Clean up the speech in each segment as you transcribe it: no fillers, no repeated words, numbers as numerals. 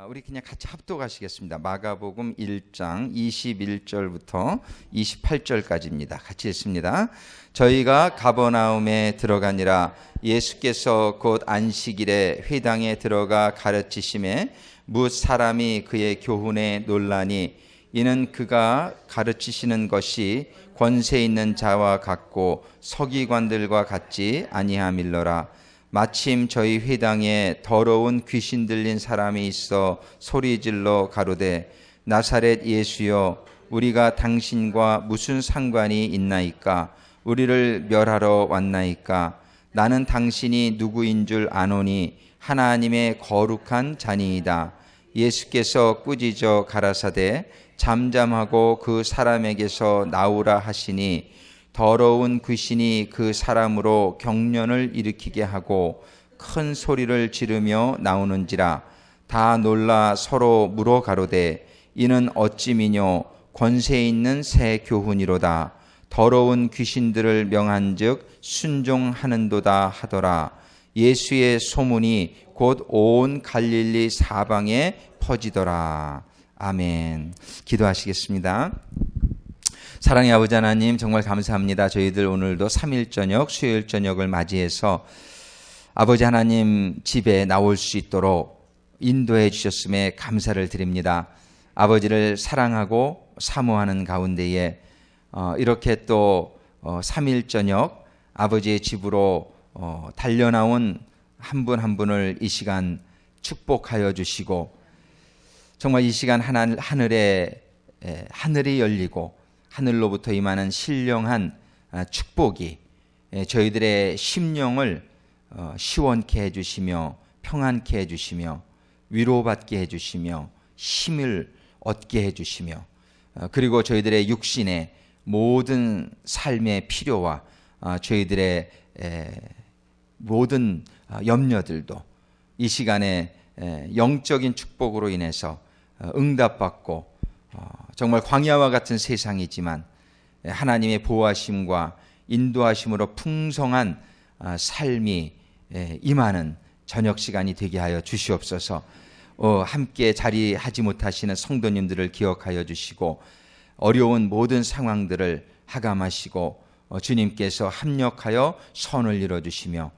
우리 그냥 같이 합독하시겠습니다. 마가복음 1장 21절부터 28절까지입니다. 같이 읽습니다. 저희가 가버나움에 들어가니라. 예수께서 곧 안식일에 회당에 들어가 가르치심에 뭇 사람이 그의 교훈에 놀라니 이는 그가 가르치시는 것이 권세 있는 자와 같고 서기관들과 같지 아니함일러라. 마침 저희 회당에 더러운 귀신 들린 사람이 있어 소리질러 가로되 나사렛 예수여 우리가 당신과 무슨 상관이 있나이까? 우리를 멸하러 왔나이까? 나는 당신이 누구인 줄 아노니 하나님의 거룩한 자니이다. 예수께서 꾸짖어 가라사대 잠잠하고 그 사람에게서 나오라 하시니 더러운 귀신이 그 사람으로 경련을 일으키게 하고 큰 소리를 지르며 나오는지라. 다 놀라 서로 물어 가로되 이는 어찌미뇨? 권세 있는 새 교훈이로다. 더러운 귀신들을 명한즉 순종하는도다 하더라. 예수의 소문이 곧 온 갈릴리 사방에 퍼지더라. 아멘. 기도하시겠습니다. 사랑의 아버지 하나님, 정말 감사합니다. 저희들 오늘도 3일 저녁, 수요일 저녁을 맞이해서 아버지 하나님 집에 나올 수 있도록 인도해 주셨음에 감사를 드립니다. 아버지를 사랑하고 사모하는 가운데에 이렇게 또 3일 저녁 아버지의 집으로 달려나온 한 분 한 분을 이 시간 축복하여 주시고, 정말 이 시간 하늘이 열리고 하늘로부터 임하는 신령한 축복이 저희들의 심령을 시원케 해주시며 평안케 해주시며 위로받게 해주시며 힘을 얻게 해주시며, 그리고 저희들의 육신의 모든 삶의 필요와 저희들의 모든 염려들도 이 시간에 영적인 축복으로 인해서 응답받고 정말 광야와 같은 세상이지만 하나님의 보호하심과 인도하심으로 풍성한 삶이 임하는 저녁 시간이 되게 하여 주시옵소서. 함께 자리하지 못하시는 성도님들을 기억하여 주시고 어려운 모든 상황들을 하감하시고 주님께서 합력하여 선을 이루어주시며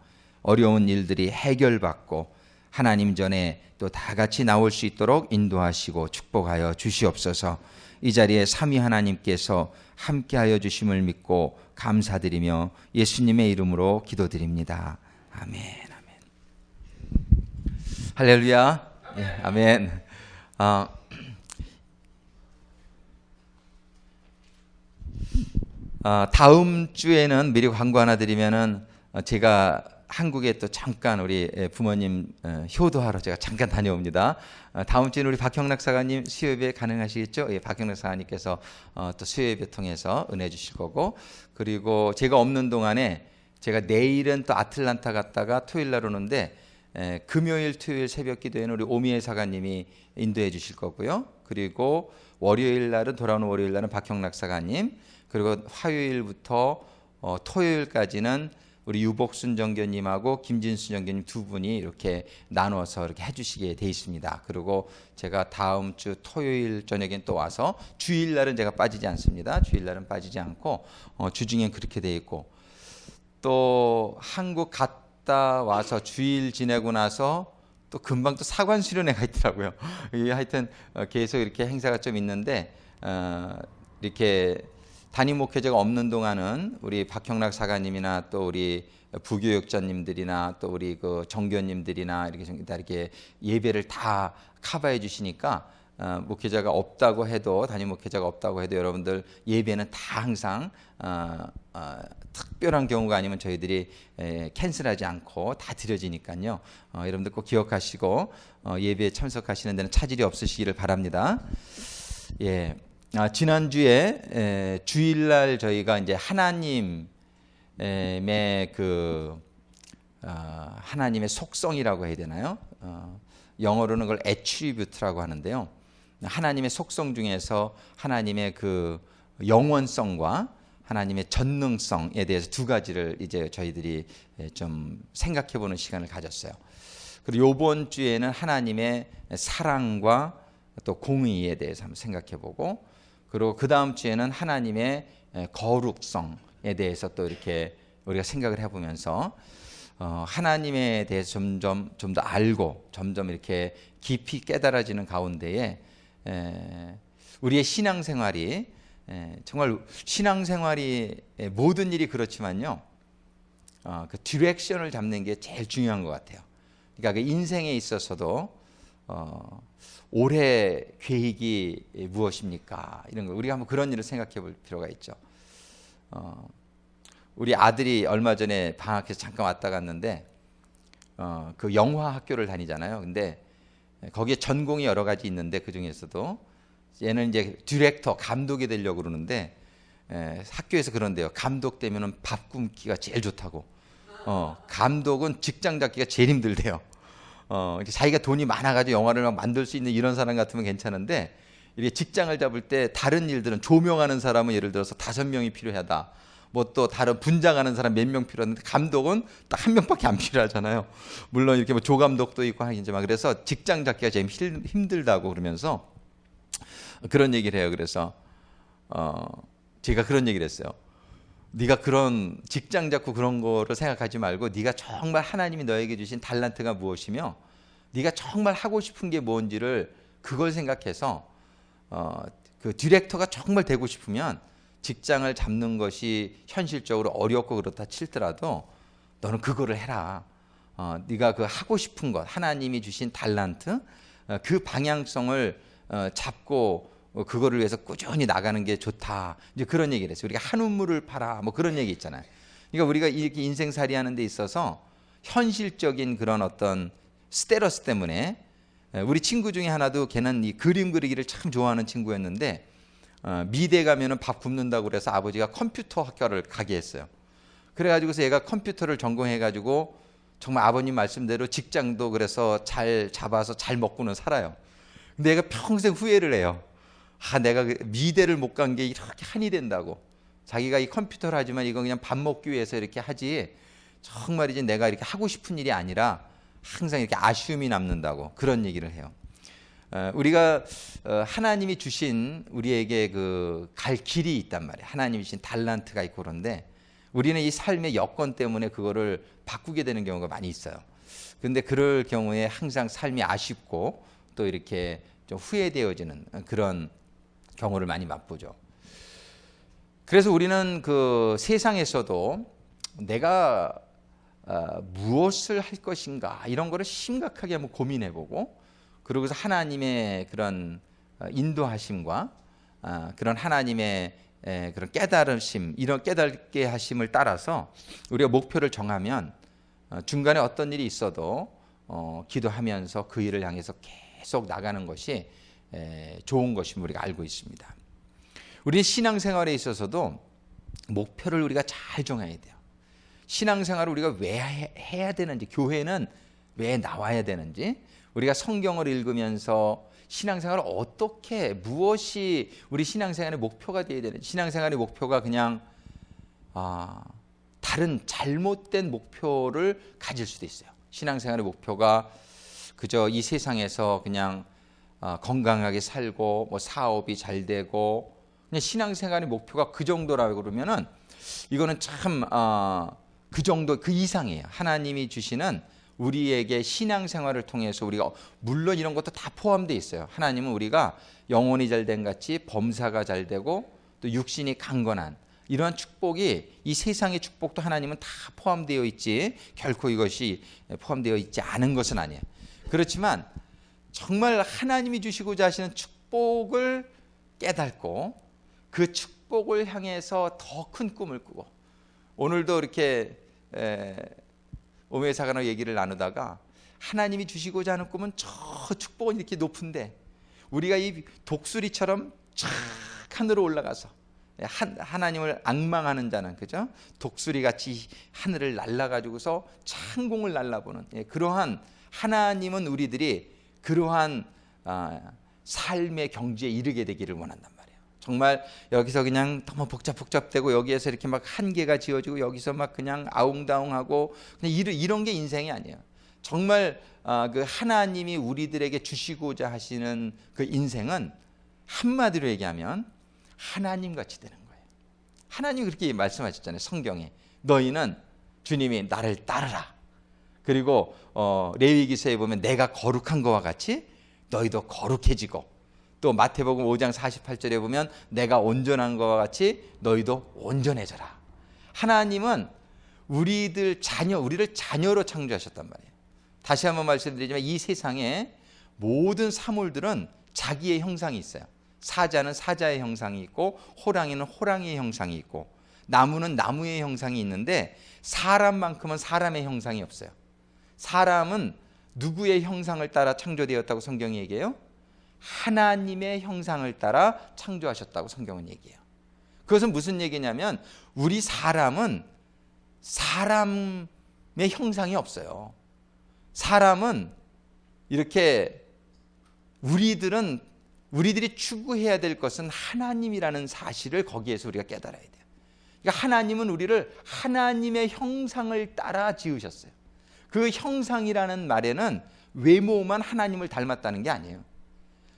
어려운 일들이 해결받고 하나님 전에 또 다 같이 나올 수 있도록 인도하시고 축복하여 주시옵소서. 이 자리에 삼위 하나님께서 함께하여 주심을 믿고 감사드리며 예수님의 이름으로 기도드립니다. 아멘. 아멘. 할렐루야. 예, 아멘. 다음 주에는 미리 광고 하나 드리면은 제가 한국에 또 잠깐 우리 부모님 효도하러 제가 잠깐 다녀옵니다. 다음 주에는 우리 박형락 사관님 수요예배 가능하시겠죠? 예, 박형락 사관님께서 또 수요예배 통해서 은혜 주실 거고, 그리고 제가 없는 동안에 제가 내일은 또 아틀란타 갔다가 토요일 날 오는데 금요일 토요일 새벽 기도에는 우리 오미애 사관님이 인도해 주실 거고요. 그리고 월요일 날은 돌아오는 월요일 날은 박형락 사관님, 그리고 화요일부터 토요일까지는 우리 유복순 정교님하고 김진수 정교님 두 분이 이렇게 나눠서 이렇게 해주시게 돼 있습니다. 그리고 제가 다음 주 토요일 저녁엔 또 와서, 주일날은 제가 빠지지 않습니다. 주일날은 빠지지 않고 주중엔 그렇게 돼 있고, 또 한국 갔다 와서 주일 지내고 나서 또 금방 또 사관 수련회가 있더라고요. 하여튼 계속 이렇게 행사가 좀 있는데 이렇게 담임 목회자가 없는 동안은 우리 박형락 사가님이나 또 우리 부교육자님들이나 또 우리 그 정교님들이나 이렇게 예배를 다 커버해 주시니까 목회자가 없다고 해도, 담임 목회자가 없다고 해도 여러분들 예배는 다 항상 특별한 경우가 아니면 저희들이 캔슬하지 않고 다 드려지니까요. 여러분들 꼭 기억하시고 예배에 참석하시는 데는 차질이 없으시기를 바랍니다. 예. 지난주에 주일날 저희가 이제 하나님의 하나님의 속성이라고 해야 되나요? 영어로는 그걸 attribute라고 하는데요. 하나님의 속성 중에서 하나님의 그 영원성과 하나님의 전능성에 대해서 두 가지를 이제 저희들이 좀 생각해 보는 시간을 가졌어요. 그리고 이번 주에는 하나님의 사랑과 또 공의에 대해서 한번 생각해보고, 그리고 그 다음 주에는 하나님의 거룩성에 대해서 또 이렇게 우리가 생각을 해보면서 하나님에 대해서 점점 좀 더 알고 점점 이렇게 깊이 깨달아지는 가운데에 우리의 신앙생활이 정말 신앙생활이 모든 일이 그렇지만요, 그 디렉션을 잡는 게 제일 중요한 것 같아요. 그러니까 그 인생에 있어서도 올해 계획이 무엇입니까? 이런 거 우리가 한번 그런 일을 생각해 볼 필요가 있죠. 우리 아들이 얼마 전에 방학해서 잠깐 왔다 갔는데 그 영화 학교를 다니잖아요. 근데 거기에 전공이 여러 가지 있는데 그 중에서도 얘는 이제 디렉터, 감독이 되려고 그러는데 학교에서 그런데요. 감독 되면은 밥 굶기가 제일 좋다고. 감독은 직장 잡기가 제일 힘들대요. 자기가 돈이 많아가지고 영화를 막 만들 수 있는 이런 사람 같으면 괜찮은데, 이게 직장을 잡을 때 다른 일들은 조명하는 사람은 예를 들어서 5명이 필요하다. 뭐 또 다른 분장하는 사람 몇 명 필요한데 감독은 딱 1명밖에 안 필요하잖아요. 물론 이렇게 뭐 조감독도 있고 하겠지만, 그래서 직장 잡기가 제일 힘들다고 그러면서 그런 얘기를 해요. 그래서 제가 그런 얘기를 했어요. 네가 그런 직장 잡고 그런 거를 생각하지 말고 네가 정말 하나님이 너에게 주신 달란트가 무엇이며 네가 정말 하고 싶은 게 뭔지를 그걸 생각해서 그 디렉터가 정말 되고 싶으면 직장을 잡는 것이 현실적으로 어렵고 그렇다 칠더라도 너는 그거를 해라. 네가 그 하고 싶은 것, 하나님이 주신 달란트, 그 방향성을 잡고 그거를 위해서 꾸준히 나가는 게 좋다. 이제 그런 얘기를 했어요. 우리가 한 우물을 팔아, 뭐 그런 얘기 있잖아요. 그러니까 우리가 이렇게 인생살이 하는 데 있어서 현실적인 그런 어떤 스테러스 때문에, 우리 친구 중에 하나도 걔는 이 그림 그리기를 참 좋아하는 친구였는데 미대 가면은 밥 굶는다고 그래서 아버지가 컴퓨터 학교를 가게 했어요. 그래가지고서 얘가 컴퓨터를 전공해가지고 정말 아버님 말씀대로 직장도 그래서 잘 잡아서 잘 먹고는 살아요. 근데 얘가 평생 후회를 해요. 내가 미대를 못 간 게 이렇게 한이 된다고. 자기가 이 컴퓨터를 하지만 이건 그냥 밥 먹기 위해서 이렇게 하지 정말이지 내가 이렇게 하고 싶은 일이 아니라 항상 이렇게 아쉬움이 남는다고 그런 얘기를 해요. 우리가 하나님이 주신 우리에게 그 갈 길이 있단 말이에요. 하나님이 주신 달란트가 있고, 그런데 우리는 이 삶의 여건 때문에 그거를 바꾸게 되는 경우가 많이 있어요. 그런데 그럴 경우에 항상 삶이 아쉽고 또 이렇게 좀 후회되어지는 그런 경우를 많이 맛보죠. 그래서 우리는 그 세상에서도 내가 무엇을 할 것인가 이런 거를 심각하게 한번 고민해보고, 그러고서 하나님의 그런 인도하심과 그런 하나님의 그런 깨달으심, 이런 깨닫게 하심을 따라서 우리가 목표를 정하면 중간에 어떤 일이 있어도 기도하면서 그 일을 향해서 계속 나가는 것이 좋은 것임을 우리가 알고 있습니다. 우리 신앙생활에 있어서도 목표를 우리가 잘 정해야 돼요. 신앙생활을 우리가 왜 해야 되는지, 교회는 왜 나와야 되는지, 우리가 성경을 읽으면서 신앙생활을 어떻게, 무엇이 우리 신앙생활의 목표가 되어야 되는지. 신앙생활의 목표가 그냥 다른 잘못된 목표를 가질 수도 있어요. 신앙생활의 목표가 그저 이 세상에서 그냥 건강하게 살고 뭐 사업이 잘 되고, 그냥 신앙생활의 목표가 그 정도라고 그러면은 이거는 참 그 정도, 그 이상이에요. 하나님이 주시는 우리에게 신앙생활을 통해서 우리가, 물론 이런 것도 다 포함되어 있어요. 하나님은 우리가 영혼이 잘된 같이 범사가 잘 되고 또 육신이 강건한 이러한 축복이, 이 세상의 축복도 하나님은 다 포함되어 있지, 결코 이것이 포함되어 있지 않은 것은 아니에요. 그렇지만 정말 하나님이 주시고자 하시는 축복을 깨닫고 그 축복을 향해서 더 큰 꿈을 꾸고, 오늘도 이렇게 오메사가나 얘기를 나누다가 하나님이 주시고자 하는 꿈은 저 축복은 이렇게 높은데 우리가 이 독수리처럼 쫙 하늘로 올라가서 하나님을 앙망하는 자는, 그죠? 독수리같이 하늘을 날아가지고서 창공을 날아보는 그러한, 하나님은 우리들이 그러한 삶의 경지에 이르게 되기를 원한단 말이에요. 정말 여기서 그냥 너무 복잡되고 여기에서 이렇게 막 한계가 지어지고 여기서 막 그냥 아웅다웅하고 그냥 이런 게 인생이 아니에요. 정말 그 하나님이 우리들에게 주시고자 하시는 그 인생은 한마디로 얘기하면 하나님같이 되는 거예요. 하나님이 그렇게 말씀하셨잖아요. 성경에 너희는 주님이 나를 따르라. 그리고 레위기서에 보면 내가 거룩한 것과 같이 너희도 거룩해지고, 또 마태복음 5장 48절에 보면 내가 온전한 것과 같이 너희도 온전해져라. 하나님은 우리를 자녀로 창조하셨단 말이에요. 다시 한번 말씀드리지만 이 세상에 모든 사물들은 자기의 형상이 있어요. 사자는 사자의 형상이 있고, 호랑이는 호랑이의 형상이 있고, 나무는 나무의 형상이 있는데 사람만큼은 사람의 형상이 없어요. 사람은 누구의 형상을 따라 창조되었다고 성경이 얘기해요? 하나님의 형상을 따라 창조하셨다고 성경은 얘기해요. 그것은 무슨 얘기냐면 우리 사람은 사람의 형상이 없어요. 사람은 이렇게 우리들이 추구해야 될 것은 하나님이라는 사실을 거기에서 우리가 깨달아야 돼요. 그러니까 하나님은 우리를 하나님의 형상을 따라 지으셨어요. 그 형상이라는 말에는 외모만 하나님을 닮았다는 게 아니에요.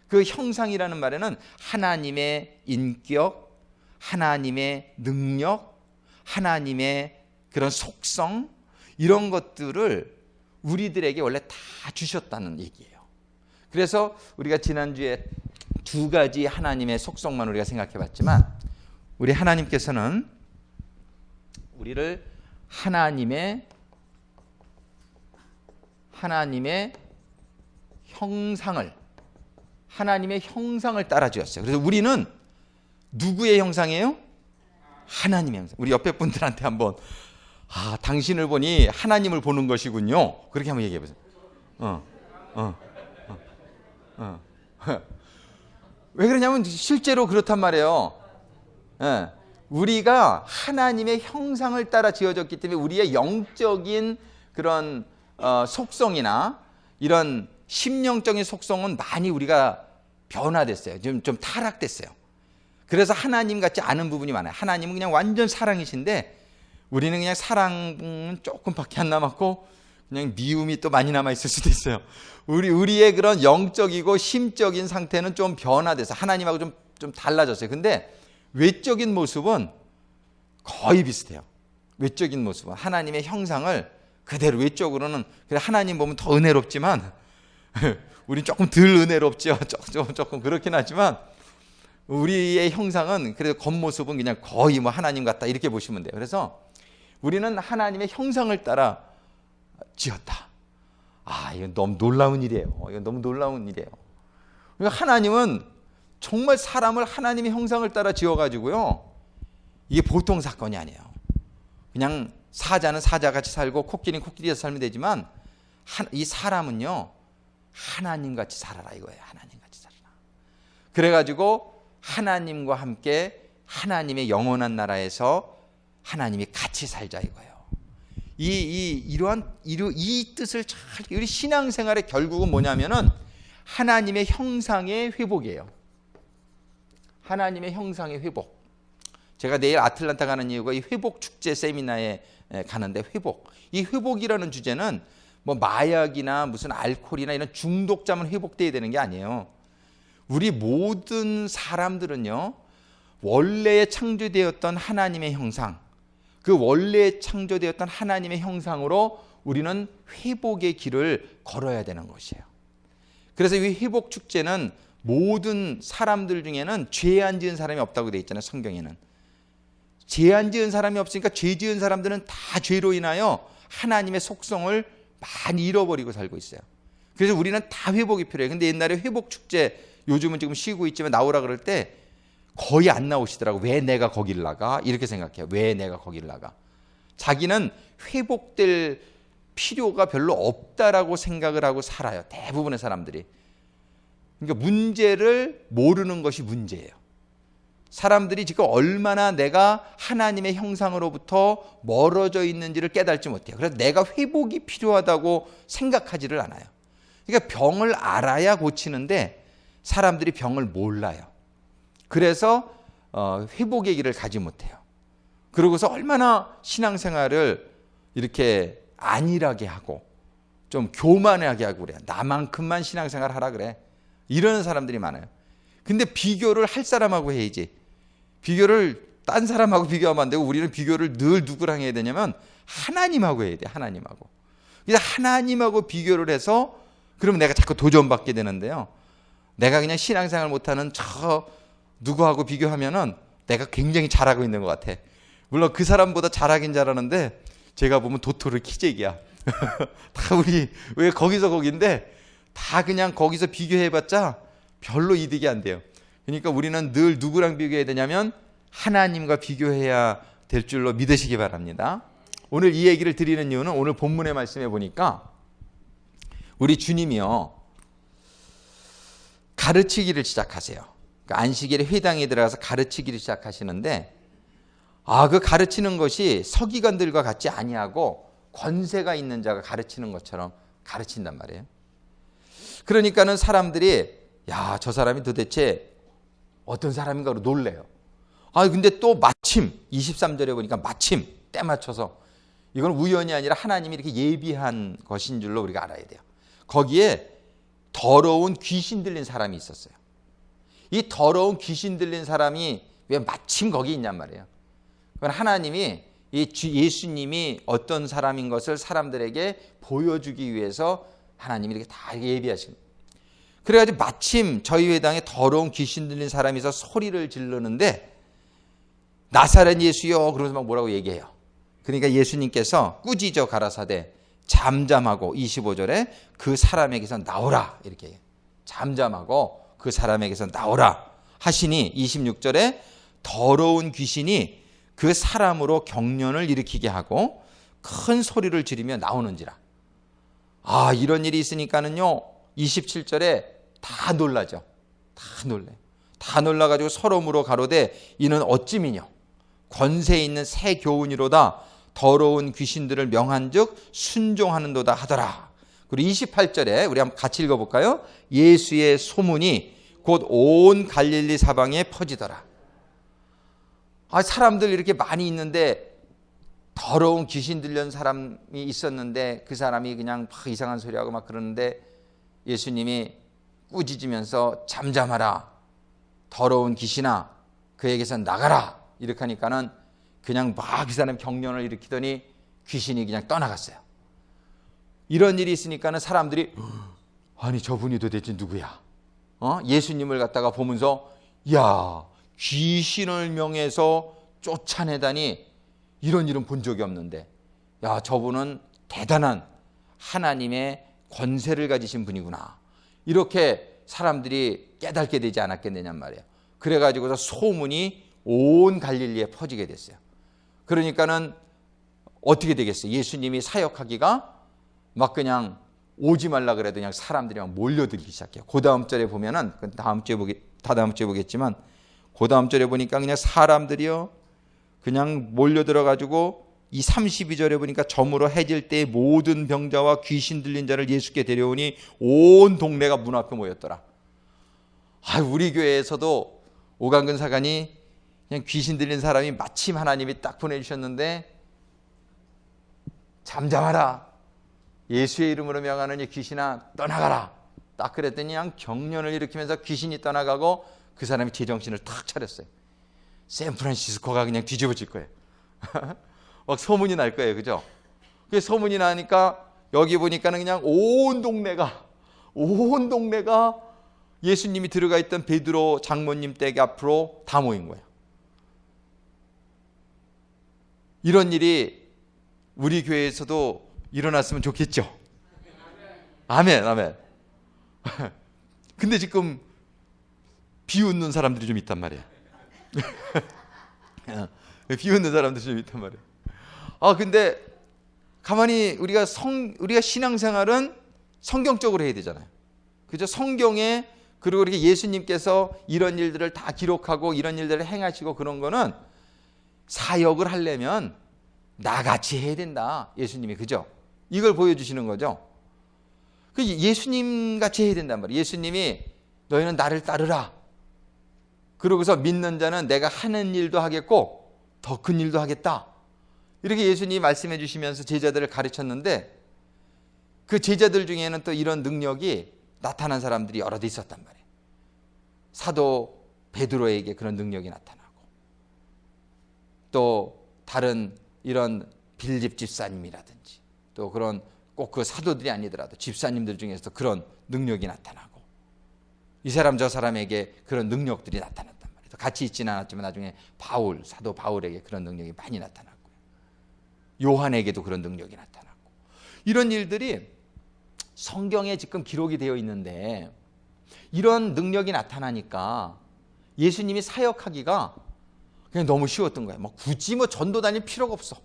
그 형상이라는 말에는 하나님의 인격, 하나님의 능력, 하나님의 그런 속성, 이런 것들을 우리들에게 원래 다 주셨다는 얘기예요. 그래서 우리가 지난주에 두 가지 하나님의 속성만 우리가 생각해 봤지만, 우리 하나님께서는 우리를 하나님의 형상을 따라 지었어요. 그래서 우리는 누구의 형상이에요? 하나님의 형상. 우리 옆에 분들한테 한번 당신을 보니 하나님을 보는 것이군요. 그렇게 한번 얘기해 보세요. 왜 그러냐면 실제로 그렇단 말이에요. 우리가 하나님의 형상을 따라 지어졌기 때문에 우리의 영적인 그런 속성이나 이런 심령적인 속성은 많이 우리가 변화됐어요. 좀 타락됐어요. 그래서 하나님 같지 않은 부분이 많아요. 하나님은 그냥 완전 사랑이신데 우리는 그냥 사랑은 조금밖에 안 남았고 그냥 미움이 또 많이 남아 있을 수도 있어요. 우리의 그런 영적이고 심적인 상태는 좀 변화돼서 하나님하고 좀 달라졌어요. 근데 외적인 모습은 거의 비슷해요. 외적인 모습은 하나님의 형상을 그대로, 외적으로는 그래 하나님 보면 더 은혜롭지만 우린 조금 덜 은혜롭죠. 조금 그렇긴 하지만 우리의 형상은 그래도 겉모습은 그냥 거의 뭐 하나님 같다 이렇게 보시면 돼요. 그래서 우리는 하나님의 형상을 따라 지었다. 이건 너무 놀라운 일이에요. 이건 너무 놀라운 일이에요. 그러니까 하나님은 정말 사람을 하나님의 형상을 따라 지어가지고요, 이게 보통 사건이 아니에요. 그냥 사자는 사자같이 살고 코끼리는 코끼리같이 살면 되지만 이 사람은요 하나님같이 살아라 이거예요. 하나님같이 살아라. 그래가지고 하나님과 함께 하나님의 영원한 나라에서 하나님이 같이 살자 이거예요. 이 뜻을 잘, 우리 신앙생활의 결국은 뭐냐면은 하나님의 형상의 회복이에요. 하나님의 형상의 회복. 제가 내일 아틀란타 가는 이유가 이 회복 축제 세미나에 가는데, 이 회복이라는 주제는 뭐 마약이나 무슨 알코올이나 이런 중독자만 회복돼야 되는 게 아니에요. 우리 모든 사람들은요 원래 창조되었던 하나님의 형상, 그 원래 창조되었던 하나님의 형상으로 우리는 회복의 길을 걸어야 되는 것이에요. 그래서 이 회복 축제는 모든 사람들 중에는 죄 안 지은 사람이 없다고 되어 있잖아요. 성경에는 죄 안 지은 사람이 없으니까 죄 지은 사람들은 다 죄로 인하여 하나님의 속성을 많이 잃어버리고 살고 있어요. 그래서 우리는 다 회복이 필요해요. 근데 옛날에 회복 축제, 요즘은 지금 쉬고 있지만 나오라 그럴 때 거의 안 나오시더라고. 왜 내가 거기를 나가? 이렇게 생각해요. 왜 내가 거기를 나가? 자기는 회복될 필요가 별로 없다라고 생각을 하고 살아요. 대부분의 사람들이. 그러니까 문제를 모르는 것이 문제예요. 사람들이 지금 얼마나 내가 하나님의 형상으로부터 멀어져 있는지를 깨닫지 못해요. 그래서 내가 회복이 필요하다고 생각하지를 않아요. 그러니까 병을 알아야 고치는데 사람들이 병을 몰라요. 그래서 회복의 길을 가지 못해요. 그러고서 얼마나 신앙생활을 이렇게 안일하게 하고 좀 교만하게 하고 그래. 나만큼만 신앙생활 하라 그래. 이러는 사람들이 많아요. 근데 비교를 할 사람하고 해야지. 비교를 딴 사람하고 비교하면 안 되고 우리는 비교를 늘 누구랑 해야 되냐면 하나님하고 해야 돼. 하나님하고. 그래서 하나님하고 비교를 해서 그러면 내가 자꾸 도전받게 되는데요. 내가 그냥 신앙생활 못하는 저 누구하고 비교하면은 내가 굉장히 잘하고 있는 것 같아. 물론 그 사람보다 잘하긴 잘하는데 제가 보면 도토리 키재기야. 다 우리 왜 거기서 거긴데 다 그냥 거기서 비교해봤자 별로 이득이 안 돼요. 그러니까 우리는 늘 누구랑 비교해야 되냐면 하나님과 비교해야 될 줄로 믿으시기 바랍니다. 오늘 이 얘기를 드리는 이유는 오늘 본문의 말씀에 보니까 우리 주님이요 가르치기를 시작하세요. 그러니까 안식일에 회당에 들어가서 가르치기를 시작하시는데 그 가르치는 것이 서기관들과 같지 아니하고 권세가 있는 자가 가르치는 것처럼 가르친단 말이에요. 그러니까는 사람들이 야, 저 사람이 도대체 어떤 사람인가로 놀래요. 근데 또 마침 23절에 보니까 마침 때 맞춰서 이건 우연이 아니라 하나님이 이렇게 예비한 것인 줄로 우리가 알아야 돼요. 거기에 더러운 귀신 들린 사람이 있었어요. 이 더러운 귀신 들린 사람이 왜 마침 거기 있냔 말이에요. 그건 하나님이 예수님이 어떤 사람인 것을 사람들에게 보여주기 위해서 하나님이 이렇게 다 예비하신 거예요. 그래가지고 마침 저희 회당에 더러운 귀신 들린 사람이 있어 소리를 지르는데 나사렛 예수여 그러면서 막 뭐라고 얘기해요. 그러니까 예수님께서 꾸짖어 가라사대 잠잠하고 25절에 그 사람에게서 나오라 이렇게 해요. 잠잠하고 그 사람에게서 나오라 하시니 26절에 더러운 귀신이 그 사람으로 경련을 일으키게 하고 큰 소리를 지르며 나오는지라. 이런 일이 있으니까는요 27절에 다 놀라죠. 다 놀래. 다 놀라가지고 서로 물어 가로되 이는 어찌미뇨 권세 있는 새 교훈이로다 더러운 귀신들을 명한즉 순종하는도다 하더라. 그리고 28절에 우리 한번 같이 읽어볼까요? 예수의 소문이 곧 온 갈릴리 사방에 퍼지더라. 사람들 이렇게 많이 있는데 더러운 귀신 들린 사람이 있었는데 그 사람이 그냥 막 이상한 소리하고 막 그러는데 예수님이 꾸짖으면서 잠잠하라 더러운 귀신아 그에게서 나가라 이렇게 하니까는 그냥 막 그 사람 경련을 일으키더니 귀신이 그냥 떠나갔어요. 이런 일이 있으니까는 사람들이 아니 저분이 도대체 누구야? 예수님을 갖다가 보면서 야 귀신을 명해서 쫓아내다니 이런 일은 본 적이 없는데 야 저분은 대단한 하나님의 권세를 가지신 분이구나 이렇게 사람들이 깨닫게 되지 않았겠느냔 말이에요. 그래가지고서 소문이 온 갈릴리에 퍼지게 됐어요. 그러니까는 어떻게 되겠어요? 예수님이 사역하기가 막 그냥 오지 말라 그래도 그냥 사람들이 막 몰려들기 시작해요. 그 다음 절에 보면은 다음 주에 보겠지만 그 다음 절에 보니까 그냥 사람들이요 그냥 몰려들어 가지고 이 32절에 보니까 저물어 해질 때 모든 병자와 귀신 들린 자를 예수께 데려오니 온 동네가 문 앞에 모였더라. 우리 교회에서도 오강근 사관이 그냥 귀신 들린 사람이 마침 하나님이 딱 보내주셨는데 잠잠하라 예수의 이름으로 명하는 이 귀신아 떠나가라 딱 그랬더니 그냥 경련을 일으키면서 귀신이 떠나가고 그 사람이 제정신을 탁 차렸어요. 샌프란시스코가 그냥 뒤집어질 거예요. 막 소문이 날 거예요. 그죠? 그 소문이 나니까 여기 보니까는 그냥 온 동네가 예수님이 들어가 있던 베드로 장모님 댁 앞으로 다 모인 거예요. 이런 일이 우리 교회에서도 일어났으면 좋겠죠. 아멘, 아멘. 근데 지금 비웃는 사람들이 좀 있단 말이에요. 비웃는 사람들이 좀 있단 말이에요. 근데 가만히 우리가 신앙생활은 성경적으로 해야 되잖아요. 그죠? 성경에 그리고 이렇게 예수님께서 이런 일들을 다 기록하고 이런 일들을 행하시고 그런 거는 사역을 하려면 나같이 해야 된다. 예수님이 그죠? 이걸 보여주시는 거죠. 예수님 같이 해야 된단 말이에요. 예수님이 너희는 나를 따르라. 그러고서 믿는 자는 내가 하는 일도 하겠고 더 큰 일도 하겠다. 이렇게 예수님이 말씀해 주시면서 제자들을 가르쳤는데 그 제자들 중에는 또 이런 능력이 나타난 사람들이 여러 대 있었단 말이에요. 사도 베드로에게 그런 능력이 나타나고, 또 다른 이런 빌립 집사님이라든지, 또 그런 꼭 그 사도들이 아니더라도 집사님들 중에서 그런 능력이 나타나고, 이 사람 저 사람에게 그런 능력들이 나타났단 말이에요. 같이 있지는 않았지만 나중에 사도 바울에게 그런 능력이 많이 나타났고요. 요한에게도 그런 능력이 나타났고, 이런 일들이 성경에 지금 기록이 되어 있는데, 이런 능력이 나타나니까 예수님이 사역하기가 그냥 너무 쉬웠던 거예요. 굳이 전도 다닐 필요가 없어.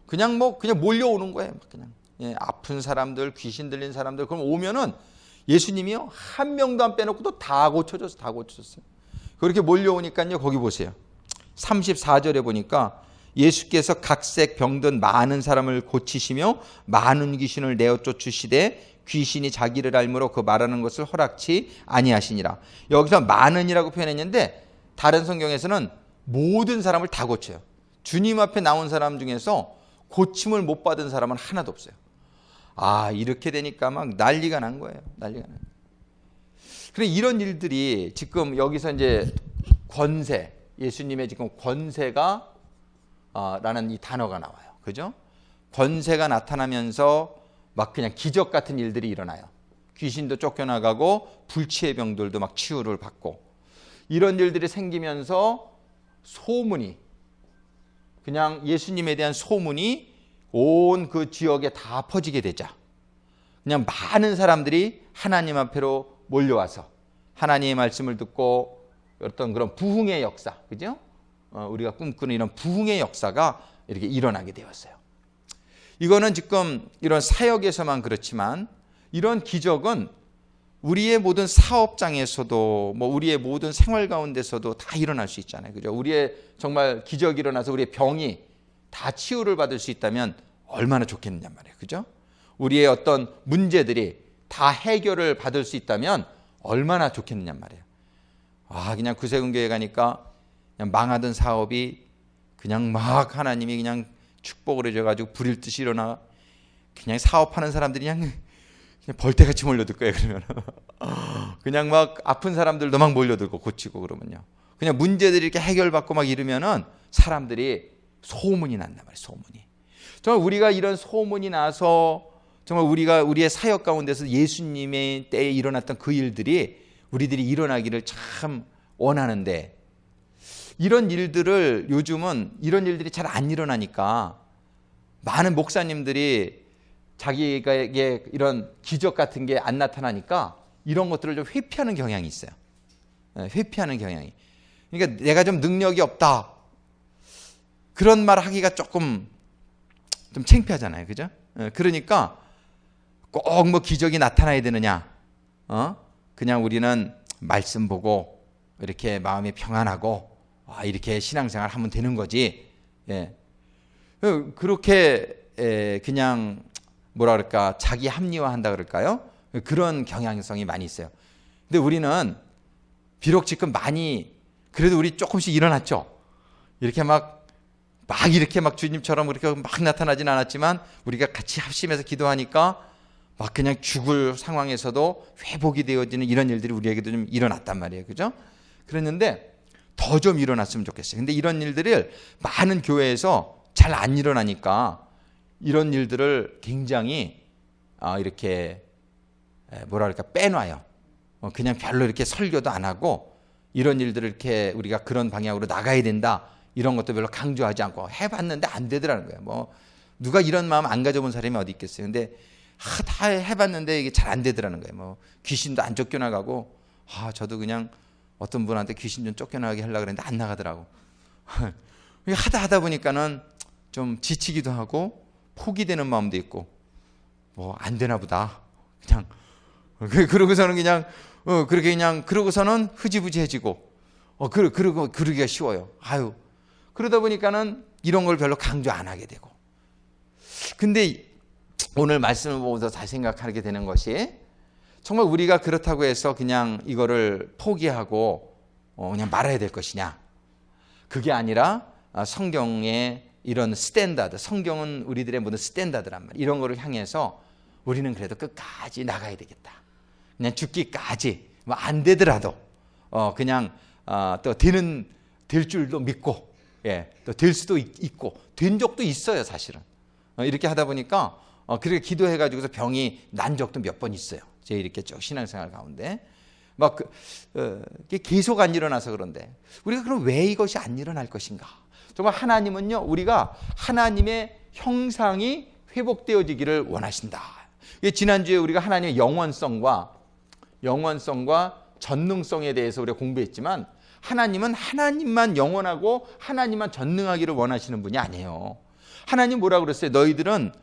그냥 몰려오는 거예요. 그냥 아픈 사람들, 귀신 들린 사람들, 그럼 오면은 예수님이요 한 명도 안 빼놓고도 다 고쳐줬어요. 그렇게 몰려오니까요, 거기 보세요. 34절에 보니까 예수께서 각색 병든 많은 사람을 고치시며 많은 귀신을 내어 쫓으시되 귀신이 자기를 알므로 그 말하는 것을 허락치 아니하시니라. 여기서 많은이라고 표현했는데 다른 성경에서는 모든 사람을 다 고쳐요. 주님 앞에 나온 사람 중에서 고침을 못 받은 사람은 하나도 없어요. 이렇게 되니까 막 난리가 난 거예요. 난리가 난 거예요. 그래, 이런 일들이 지금 여기서 이제 권세, 예수님의 지금 권세가 라는 이 단어가 나와요. 그죠? 권세가 나타나면서 막 그냥 기적 같은 일들이 일어나요. 귀신도 쫓겨나가고 불치의 병들도 막 치유를 받고, 이런 일들이 생기면서 소문이, 그냥 예수님에 대한 소문이 온 그 지역에 다 퍼지게 되자 그냥 많은 사람들이 하나님 앞으로 몰려와서 하나님의 말씀을 듣고 어떤 그런 부흥의 역사, 그죠? 우리가 꿈꾸는 이런 부흥의 역사가 이렇게 일어나게 되었어요. 이거는 지금 이런 사역에서만 그렇지만 이런 기적은 우리의 모든 사업장에서도 우리의 모든 생활 가운데서도 다 일어날 수 있잖아요. 그죠? 우리의 정말 기적이 일어나서 우리의 병이 다 치유를 받을 수 있다면 얼마나 좋겠느냐 말이에요. 그죠? 우리의 어떤 문제들이 다 해결을 받을 수 있다면 얼마나 좋겠느냐 말이에요. 그냥 구세군교회 가니까 그냥 망하던 사업이 그냥 막 하나님이 그냥 축복을 해줘가지고 불일 듯이 일어나, 그냥 사업하는 사람들이 그냥 벌떼같이 몰려들 거예요. 그러면 그냥 막 아픈 사람들도 막 몰려들고 고치고, 그러면요 그냥 문제들이 이렇게 해결받고 막 이러면은 사람들이 소문이 난단 말이에요. 소문이. 정말 우리가 이런 소문이 나서 정말 우리가 우리의 사역 가운데서 예수님의 때에 일어났던 그 일들이 우리들이 일어나기를 참 원하는데, 이런 일들을 요즘은 이런 일들이 잘 안 일어나니까 많은 목사님들이 자기에게 이런 기적 같은 게 안 나타나니까 이런 것들을 좀 회피하는 경향이 있어요. 회피하는 경향이. 그러니까 내가 좀 능력이 없다, 그런 말 하기가 조금 좀 창피하잖아요. 그죠? 그러니까 꼭 기적이 나타나야 되느냐? 그냥 우리는 말씀 보고 이렇게 마음이 평안하고 이렇게 신앙생활 하면 되는 거지. 그렇게 그냥 뭐라 그럴까, 자기 합리화한다 그럴까요? 그런 경향성이 많이 있어요. 근데 우리는 비록 지금 많이 그래도 우리 조금씩 일어났죠. 이렇게 이렇게 주님처럼 그렇게 막 나타나진 않았지만 우리가 같이 합심해서 기도하니까 막 그냥 죽을 상황에서도 회복이 되어지는 이런 일들이 우리에게도 좀 일어났단 말이에요. 그죠? 그랬는데 더 좀 일어났으면 좋겠어요. 근데 이런 일들을 많은 교회에서 잘 안 일어나니까 이런 일들을 굉장히 이렇게 뭐랄까 빼놔요. 그냥 별로 이렇게 설교도 안 하고 이런 일들을 이렇게 우리가 그런 방향으로 나가야 된다, 이런 것도 별로 강조하지 않고 해봤는데 안 되더라는 거예요. 누가 이런 마음 안 가져본 사람이 어디 있겠어요. 근데 다 해봤는데 이게 잘 안 되더라는 거예요. 귀신도 안 쫓겨나가고, 저도 그냥 어떤 분한테 귀신 좀 쫓겨나게 하려고 그랬는데 안 나가더라고. 하다 보니까는 좀 지치기도 하고 포기되는 마음도 있고, 안 되나 보다. 그냥 그러고서는 그냥 그렇게 그냥 그러고서는 흐지부지해지고, 그러기가 쉬워요. 그러다 보니까는 이런 걸 별로 강조 안 하게 되고. 근데 오늘 말씀을 보면서 다시 생각하게 되는 것이, 정말 우리가 그렇다고 해서 그냥 이거를 포기하고 그냥 말아야 될 것이냐? 그게 아니라 성경의 이런 스탠다드, 성경은 우리들의 모든 스탠다드란 말이에요. 이런 거를 향해서 우리는 그래도 끝까지 나가야 되겠다. 그냥 죽기까지 뭐 안 되더라도 그냥 또 될 줄도 믿고, 예, 또 될 수도 있고 된 적도 있어요, 사실은. 이렇게 하다 보니까 그렇게 기도해가지고서 병이 난 적도 몇 번 있어요. 제 이렇게 쭉 신앙생활 가운데 막 계속 안 일어나서 그런데 우리가 그럼 왜 이것이 안 일어날 것인가? 정말 하나님은요, 우리가 하나님의 형상이 회복되어지기를 원하신다. 지난주에 우리가 하나님의 영원성과 전능성에 대해서 우리가 공부했지만 하나님은 하나님만 영원하고 하나님만 전능하기를 원하시는 분이 아니에요. 하나님 뭐라고 그랬어요? 너희들은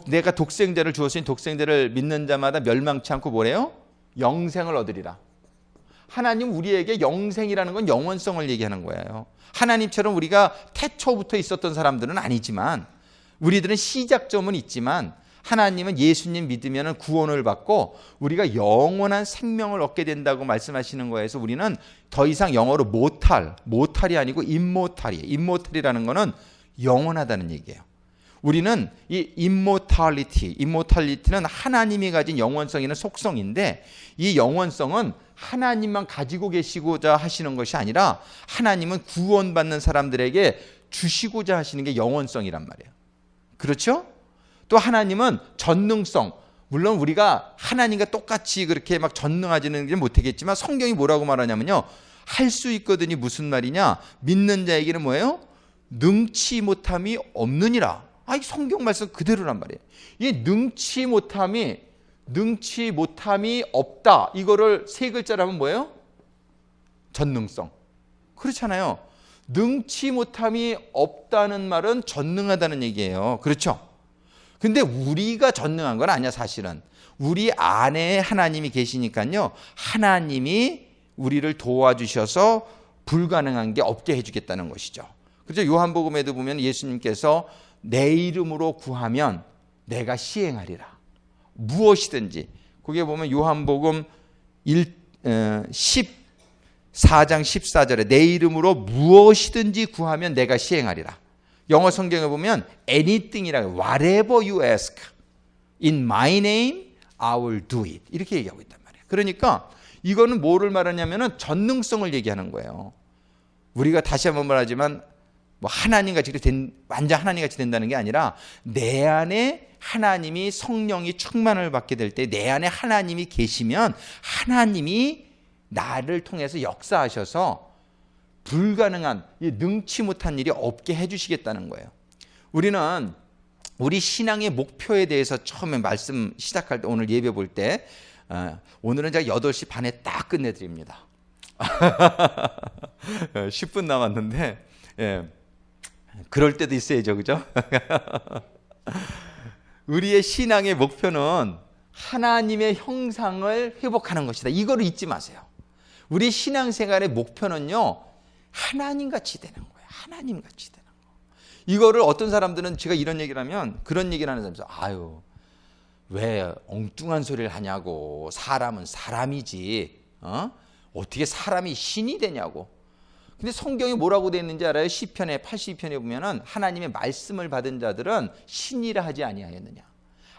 내가 독생자를 주었으니 독생자를 믿는 자마다 멸망치 않고 뭐래요? 영생을 얻으리라. 하나님 우리에게 영생이라는 건 영원성을 얘기하는 거예요. 하나님처럼 우리가 태초부터 있었던 사람들은 아니지만 우리들은 시작점은 있지만 하나님은 예수님 믿으면 구원을 받고 우리가 영원한 생명을 얻게 된다고 말씀하시는 거에서 우리는 더 이상 영어로 모탈이 아니고 임모탈이에요. 임모탈이라는 거는 영원하다는 얘기예요. 우리는 이 임모탈리티는 하나님이 가진 영원성이라는 속성인데 이 영원성은 하나님만 가지고 계시고자 하시는 것이 아니라 하나님은 구원받는 사람들에게 주시고자 하시는 게 영원성이란 말이에요. 그렇죠? 또 하나님은 전능성, 물론 우리가 하나님과 똑같이 그렇게 막 전능하지는 못하겠지만 성경이 뭐라고 말하냐면요, 할 수 있거든이 무슨 말이냐? 믿는 자에게는 뭐예요? 능치 못함이 없느니라. 이 성경 말씀 그대로란 말이에요. 이 능치 못함이 없다. 이거를 세 글자로 하면 뭐예요? 전능성. 그렇잖아요. 능치 못함이 없다는 말은 전능하다는 얘기예요. 그렇죠? 근데 우리가 전능한 건 아니야, 사실은. 우리 안에 하나님이 계시니까요, 하나님이 우리를 도와주셔서 불가능한 게 없게 해주겠다는 것이죠. 그래서 요한복음에도 보면 예수님께서 내 이름으로 구하면 내가 시행하리라. 무엇이든지. 그게 보면 요한복음 14장 14절에 내 이름으로 무엇이든지 구하면 내가 시행하리라. 영어 성경에 보면 anything이라고 whatever you ask in my name I will do it 이렇게 얘기하고 있단 말이에요. 그러니까 이거는 뭐를 말하냐면은 전능성을 얘기하는 거예요. 우리가 다시 한번 말하지만 뭐 하나님같이 완전 하나님같이 된다는 게 아니라 내 안에 하나님이 성령이 충만을 받게 될 때 내 안에 하나님이 계시면 하나님이 나를 통해서 역사하셔서 불가능한 능치 못한 일이 없게 해주시겠다는 거예요. 우리는 우리 신앙의 목표에 대해서 처음에 말씀 시작할 때 오늘 예배 볼 때 오늘은 제가 8시 반에 딱 끝내드립니다. 10분 남았는데 그럴 때도 있어야죠, 그죠? 우리의 신앙의 목표는 하나님의 형상을 회복하는 것이다. 이거를 잊지 마세요. 우리 신앙생활의 목표는요, 하나님같이 되는 거예요. 하나님같이 되는 거. 이거를 어떤 사람들은 제가 이런 얘기를 하면 그런 얘기를 하는 사람들, 아유, 왜 엉뚱한 소리를 하냐고. 사람은 사람이지. 어떻게 사람이 신이 되냐고. 근데 성경이 뭐라고 되어 있는지 알아요? 시편에 82편에 보면은 하나님의 말씀을 받은 자들은 신이라 하지 아니하였느냐.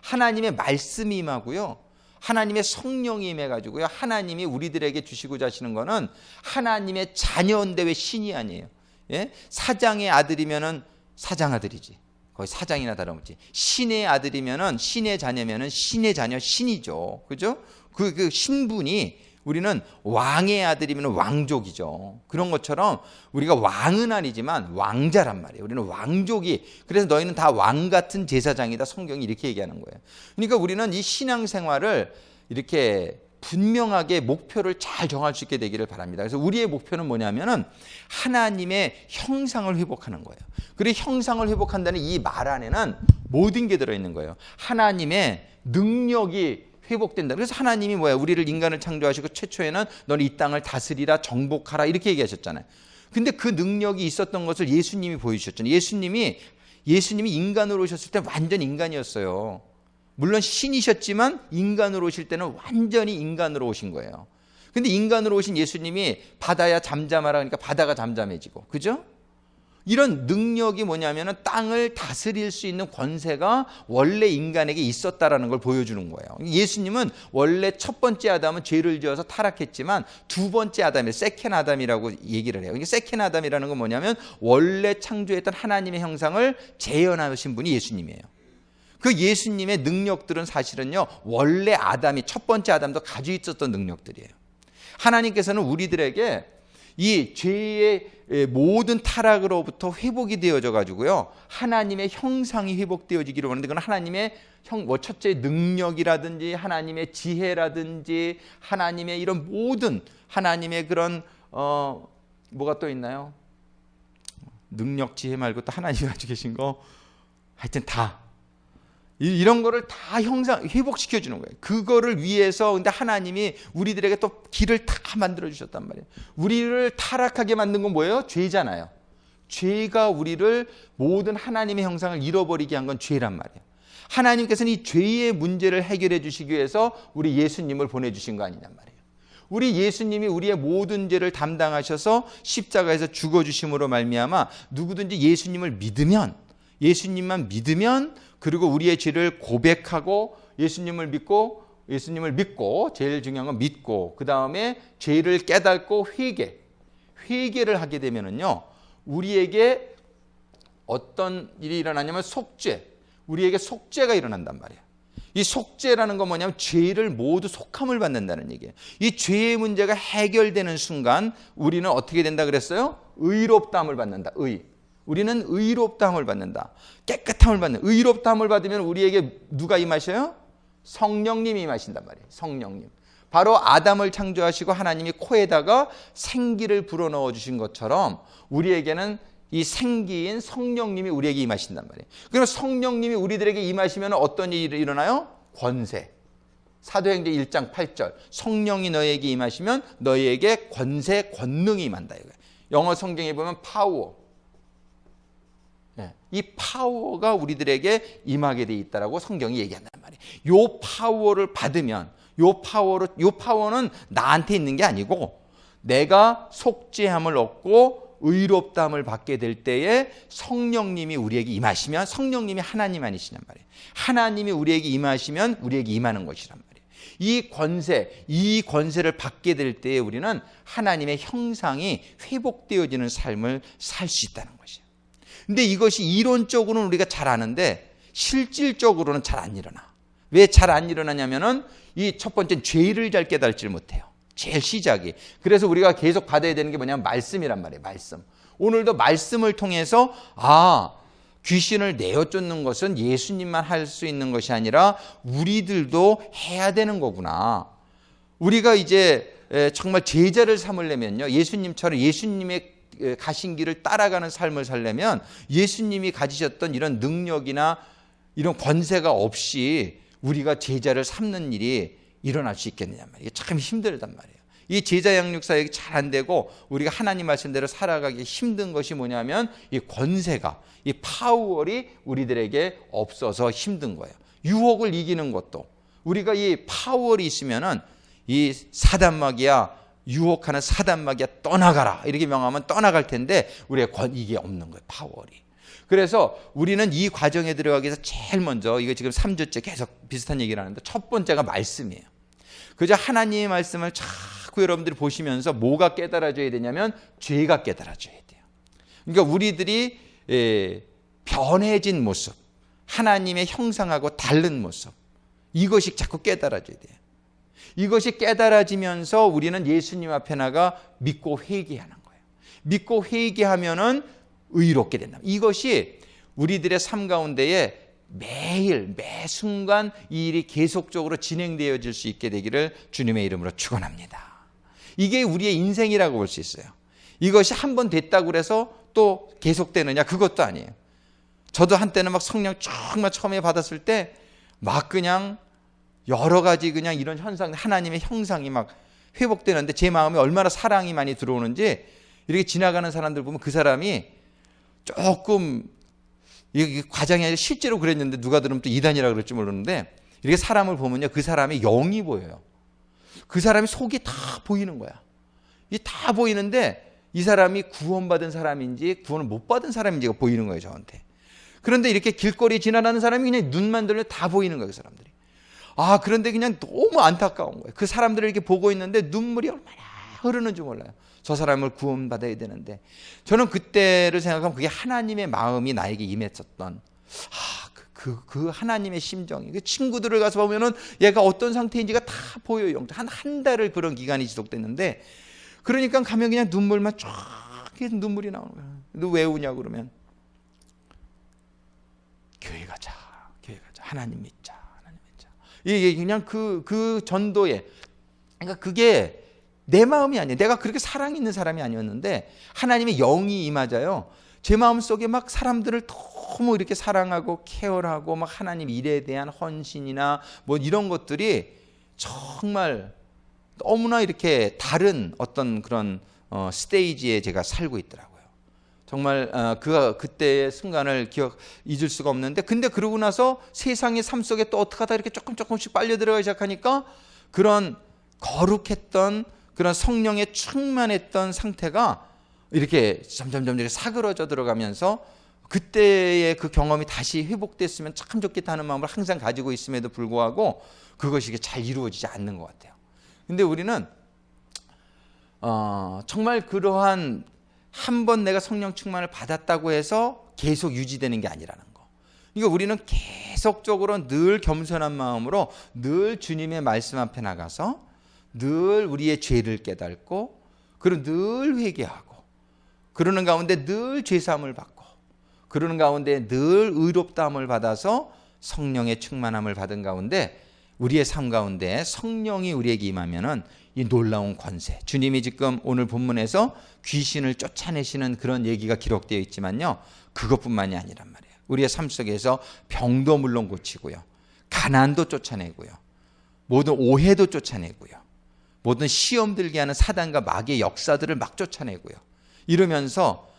하나님의 말씀이 임하고요, 하나님의 성령이 임해가지고요, 하나님이 우리들에게 주시고자 하시는 거는 하나님의 자녀인데 왜 신이 아니에요? 예? 사장의 아들이면은 사장 아들이지. 거의 사장이나 다름없지. 신의 아들이면은 신의 자녀면은 신의 자녀 신이죠. 그죠? 그 신분이 우리는 왕의 아들이면 왕족이죠. 그런 것처럼 우리가 왕은 아니지만 왕자란 말이에요. 우리는 왕족이. 그래서 너희는 다 왕 같은 제사장이다. 성경이 이렇게 얘기하는 거예요. 그러니까 우리는 이 신앙생활을 이렇게 분명하게 목표를 잘 정할 수 있게 되기를 바랍니다. 그래서 우리의 목표는 뭐냐면은 하나님의 형상을 회복하는 거예요. 그리고 형상을 회복한다는 이 말 안에는 모든 게 들어있는 거예요. 하나님의 능력이 회복된다. 그래서 하나님이 뭐야? 우리를 인간을 창조하시고 최초에는 너는 이 땅을 다스리라, 정복하라 이렇게 얘기하셨잖아요. 근데 그 능력이 있었던 것을 예수님이 보여주셨잖아요. 예수님이 인간으로 오셨을 때 완전 인간이었어요. 물론 신이셨지만 인간으로 오실 때는 완전히 인간으로 오신 거예요. 근데 인간으로 오신 예수님이 바다야 잠잠하라 그러니까 바다가 잠잠해지고, 그죠? 이런 능력이 뭐냐면은 땅을 다스릴 수 있는 권세가 원래 인간에게 있었다라는 걸 보여주는 거예요. 예수님은 원래 첫 번째 아담은 죄를 지어서 타락했지만 두 번째 아담이 세컨 아담이라고 얘기를 해요. 이게 세컨 아담이라는 건 뭐냐면 원래 창조했던 하나님의 형상을 재현하신 분이 예수님이에요. 그 예수님의 능력들은 사실은요, 원래 아담이 첫 번째 아담도 가지고 있었던 능력들이에요. 하나님께서는 우리들에게 이 죄의 모든 타락으로부터 회복이 되어져 가지고요, 하나님의 형상이 회복되어지기를 원하는데, 그건 하나님의 첫째 능력이라든지 하나님의 지혜라든지 하나님의 이런 모든 하나님의 그런 뭐가 또 있나요? 능력, 지혜 말고 또 하나님이 가지고 계신 거, 하여튼 다 이런 거를 다 회복시켜 주는 거예요. 그거를 위해서 근데 하나님이 우리들에게 또 길을 다 만들어 주셨단 말이에요. 우리를 타락하게 만든 건 뭐예요? 죄잖아요. 죄가 우리를 모든 하나님의 형상을 잃어버리게 한 건 죄란 말이에요. 하나님께서는 이 죄의 문제를 해결해 주시기 위해서 우리 예수님을 보내주신 거 아니냔 말이에요. 우리 예수님이 우리의 모든 죄를 담당하셔서 십자가에서 죽어주심으로 말미암아 누구든지 예수님을 믿으면, 예수님만 믿으면, 그리고 우리의 죄를 고백하고 예수님을 믿고 제일 중요한 건 믿고, 그 다음에 죄를 깨닫고 회개를 하게 되면은요, 우리에게 어떤 일이 일어나냐면 우리에게 속죄가 일어난단 말이에요. 이 속죄라는 건 뭐냐면 죄를 모두 속함을 받는다는 얘기예요. 이 죄의 문제가 해결되는 순간 우리는 어떻게 된다 그랬어요? 의롭다함을 받는다. 우리는 의롭다함을 받는다. 깨끗함을 받는. 의롭다함을 받으면 우리에게 누가 임하셔요? 성령님이 임하신단 말이에요. 성령님. 바로 아담을 창조하시고 하나님이 코에다가 생기를 불어넣어 주신 것처럼 우리에게는 이 생기인 성령님이 우리에게 임하신단 말이에요. 그럼 성령님이 우리들에게 임하시면 어떤 일이 일어나요? 권세. 사도행전 1장 8절. 성령이 너에게 임하시면 너에게 권세, 권능이 임한다. 영어 성경에 보면 파워. 이 파워가 우리들에게 임하게 돼 있다라고 성경이 얘기한단 말이에요. 요 파워를 받으면, 요 파워는 나한테 있는 게 아니고 내가 속죄함을 얻고 의롭다함을 받게 될 때에 성령님이 우리에게 임하시면, 성령님이 하나님 아니시냔 말이에요. 하나님이 우리에게 임하시면 우리에게 임하는 것이란 말이에요. 이 권세를 받게 될 때에 우리는 하나님의 형상이 회복되어지는 삶을 살 수 있다는 것이에요. 근데 이것이 이론적으로는 우리가 잘 아는데 실질적으로는 잘 안 일어나. 왜 잘 안 일어나냐면은 이 첫 번째는 죄를 잘 깨달지 못해요. 제일 시작이. 그래서 우리가 계속 받아야 되는 게 뭐냐면 말씀이란 말이에요. 말씀. 오늘도 말씀을 통해서 귀신을 내어 쫓는 것은 예수님만 할 수 있는 것이 아니라 우리들도 해야 되는 거구나. 우리가 이제 정말 제자를 삼으려면요, 예수님처럼 예수님의 가신 길을 따라가는 삶을 살려면 예수님이 가지셨던 이런 능력이나 이런 권세가 없이 우리가 제자를 삼는 일이 일어날 수 있겠느냐 말이에요. 참 힘들단 말이에요. 이 제자 양육 사역이 잘 안 되고 우리가 하나님 말씀대로 살아가기 힘든 것이 뭐냐면 이 권세가, 이 파워가 우리들에게 없어서 힘든 거예요. 유혹을 이기는 것도 우리가 이 파워가 있으면은 이 사단마귀야, 유혹하는 사단마귀야 떠나가라 이렇게 명하면 떠나갈 텐데 우리가 이게 없는 거예요. 파워가. 그래서 우리는 이 과정에 들어가기 위해서 제일 먼저, 이거 지금 3주째 계속 비슷한 얘기를 하는데 첫 번째가 말씀이에요. 그저 하나님의 말씀을 자꾸 여러분들이 보시면서 뭐가 깨달아져야 되냐면 죄가 깨달아져야 돼요. 그러니까 우리들이 변해진 모습, 하나님의 형상하고 다른 모습, 이것이 자꾸 깨달아져야 돼요. 이것이 깨달아지면서 우리는 예수님 앞에 나가 믿고 회개하는 거예요. 믿고 회개하면은 의롭게 된다. 이것이 우리들의 삶 가운데에 매일 매 순간 이 일이 계속적으로 진행되어질 수 있게 되기를 주님의 이름으로 축원합니다. 이게 우리의 인생이라고 볼 수 있어요. 이것이 한 번 됐다고 해서 또 계속되느냐, 그것도 아니에요. 저도 한때는 막 성령 정말 처음에 받았을 때 막 그냥 여러 가지 그냥 이런 현상, 하나님의 형상이 막 회복되는데 제 마음에 얼마나 사랑이 많이 들어오는지, 이렇게 지나가는 사람들 보면 그 사람이 조금 이 과장이 아니라 실제로 그랬는데 누가 들으면 또 이단이라고 그럴지 모르는데, 이렇게 사람을 보면요, 그 사람의 영이 보여요. 그 사람이 속이 다 보이는 거야. 이 다 보이는데 이 사람이 구원받은 사람인지 구원을 못 받은 사람인지가 보이는 거예요, 저한테. 그런데 이렇게 길거리 지나가는 사람이 그냥 눈만 들면 다 보이는 거예요, 그 사람들이. 그런데 그냥 너무 안타까운 거예요. 그 사람들을 이렇게 보고 있는데 눈물이 얼마나 흐르는 줄 몰라요. 저 사람을 구원받아야 되는데. 저는 그때를 생각하면 그게 하나님의 마음이 나에게 임했었던 그 하나님의 심정이. 그 친구들을 가서 보면은 얘가 어떤 상태인지가 다 보여요. 한 달을 그런 기간이 지속됐는데, 그러니까 가면 그냥 눈물만 쫙 눈물이 나오는 거예요. 너 왜 우냐 그러면 교회 가자, 하나님 믿자. 이게 그냥 그 전도에, 그러니까 그게 내 마음이 아니에요. 내가 그렇게 사랑 있는 사람이 아니었는데 하나님의 영이 임하자요. 제 마음 속에 막 사람들을 너무 이렇게 사랑하고 케어하고 막 하나님 일에 대한 헌신이나 뭐 이런 것들이 정말 너무나 이렇게 다른 어떤 그런 스테이지에 제가 살고 있더라고요. 정말 그때의 순간을 잊을 수가 없는데, 근데 그러고 나서 세상의 삶 속에 또 어떻게 하다 이렇게 조금씩 빨려 들어가기 시작하니까 그런 거룩했던 그런 성령에 충만했던 상태가 이렇게 점점 이렇게 사그러져 들어가면서, 그때의 그 경험이 다시 회복됐으면 참 좋겠다 하는 마음을 항상 가지고 있음에도 불구하고 그것이 잘 이루어지지 않는 것 같아요. 근데 우리는 정말 그러한 한 번 내가 성령 충만을 받았다고 해서 계속 유지되는 게 아니라는 거. 그러니까 우리는 계속적으로 늘 겸손한 마음으로 늘 주님의 말씀 앞에 나가서 늘 우리의 죄를 깨닫고, 그리고 늘 회개하고, 그러는 가운데 늘 죄사함을 받고, 그러는 가운데 늘 의롭다함을 받아서 성령의 충만함을 받은 가운데 우리의 삶 가운데 성령이 우리에게 임하면은 이 놀라운 권세, 주님이 지금 오늘 본문에서 귀신을 쫓아내시는 그런 얘기가 기록되어 있지만요, 그것뿐만이 아니란 말이에요. 우리의 삶 속에서 병도 물론 고치고요, 가난도 쫓아내고요, 모든 오해도 쫓아내고요, 모든 시험 들게 하는 사단과 마귀의 역사들을 막 쫓아내고요, 이러면서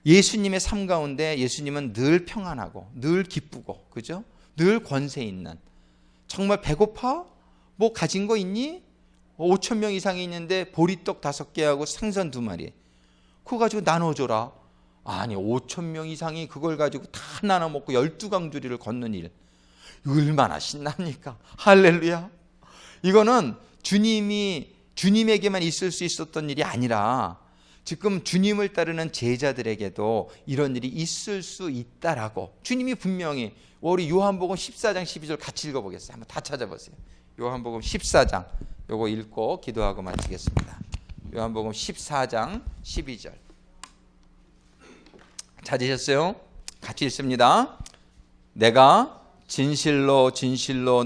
예수님의 삶 가운데 예수님은 늘 평안하고 늘 기쁘고, 그죠? 늘 권세 있는, 정말 배고파? 뭐 가진 거 있니? 5,000명 이상이 있는데 보리떡 5개하고 생선 2마리, 그거 가지고 나눠줘라. 아니, 5,000명 이상이 그걸 가지고 다 나눠 먹고 12강주리를 걷는 일, 얼마나 신납니까? 할렐루야. 이거는 주님에게만 있을 수 있었던 일이 아니라 지금 주님을 따르는 제자들에게도 이런 일이 있을 수 있다라고 주님이 분명히, 우리 요한복음 14장 12절 같이 읽어보겠어요. 한번 다 찾아보세요. 요한복음 14장, 요거 읽고 기도하고 마치겠습니다. 요한복음 14장 12절 찾으셨어요? 같이 읽습니다. 내가 진실로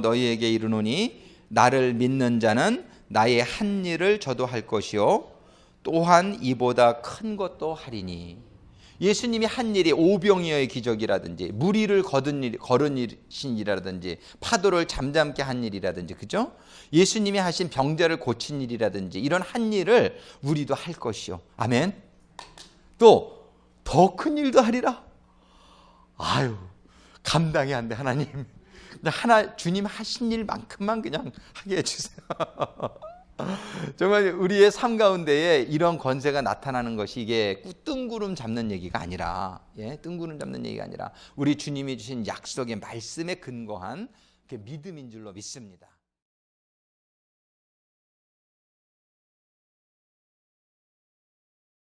너희에게 이르노니 나를 믿는 자는 나의 한 일을 저도 할 것이요 또한 이보다 큰 것도 하리니. 예수님이 한 일이 오병이어의 기적이라든지 무리를 걸은 일이라든지 파도를 잠잠게 한 일이라든지, 그죠? 예수님이 하신 병자를 고친 일이라든지 이런 한 일을 우리도 할 것이요. 아멘. 또 더 큰 일도 하리라. 아유, 감당이 안 돼, 하나님. 그냥 주님 하신 일만큼만 그냥 하게 해주세요. 정말 우리의 삶 가운데에 이런 권세가 나타나는 것이 이게 뜬구름 잡는 얘기가 아니라, 뜬구름 잡는 얘기가 아니라 우리 주님이 주신 약속의 말씀에 근거한 믿음인 줄로 믿습니다.